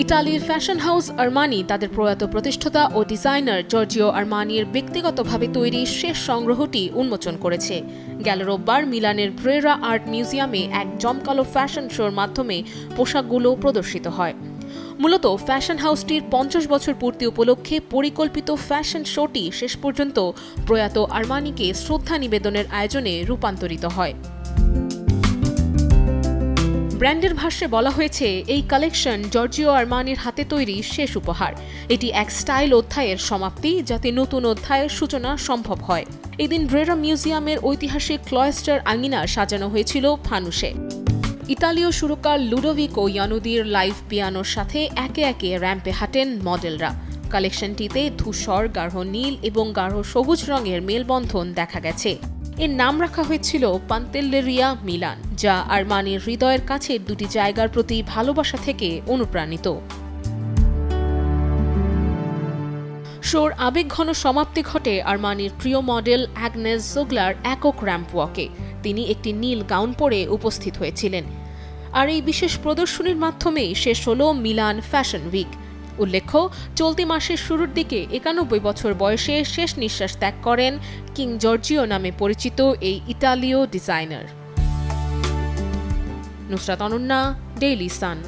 ইতালির fashion house Armani তাদের প্রয়াত প্রতিষ্ঠাতা ও ডিজাইনার জর্জিও আরমানির ব্যক্তিগতভাবে তৈরি শেষ সংগ্রহটি উন্মোচন করেছে। গেল রোববার মিলানের ব্রেরা আর্ট মিউজিয়ামে এক জমকালো ফ্যাশন শোর মাধ্যমে পোশাকগুলো প্রদর্শিত হয়। মূলত ফ্যাশন হাউসটির ৫০ বছর পূর্তি উপলক্ষে পরিকল্পিত ফ্যাশন শোটি শেষ পর্যন্ত প্রয়াত আরমানিকে শ্রদ্ধা নিবেদনের আয়োজনে রূপান্তরিত হয়। ব্র্যান্ডের ভাষ্যে বলা হয়েছে, এই কালেকশন জর্জিও আরমানির হাতে তৈরি শেষ উপহার। এটি এক স্টাইল অধ্যায়ের সমাপ্তি, যাতে নতুন অধ্যায়ের সূচনা সম্ভব হয়। এদিন ব্রেরা মিউজিয়ামের ঐতিহাসিক ক্লয়েস্টার আঙিনা সাজানো হয়েছিল ফানুসে। ইতালীয় সুরকার লুডোভিকো ইয়ানুদির লাইভ পিয়ানোর সাথে একে একে র্যাম্পে হাঁটেন মডেলরা। কালেকশনটিতে ধূসর, গাঢ় নীল এবং গাঢ় সবুজ রঙের মেলবন্ধন দেখা গেছে। এর নাম রাখা হয়েছিল পান্তেল্লেরিয়া মিলান, যা আরমানির হৃদয়ের কাছের দুটি জায়গার প্রতি ভালোবাসা থেকে অনুপ্রাণিত। শোর আবেগঘন সমাপ্তি ঘটে আরমানির প্রিয় মডেল অ্যাগনেস জোগলার একক র্যাম্প ওয়াকে। তিনি একটি নীল গাউন পরে উপস্থিত হয়েছিলেন। আর এই বিশেষ প্রদর্শনীর মাধ্যমেই শেষ হল মিলান ফ্যাশন উইক। উল্লেখ্য, চলতি মাসের শুরুর দিকে ৯১ বছর বয়সে শেষ নিঃশ্বাস ত্যাগ করেন কিং জর্জিও নামে পরিচিত এই ইতালীয় designer. Nusrat Ananya, Daily Sun.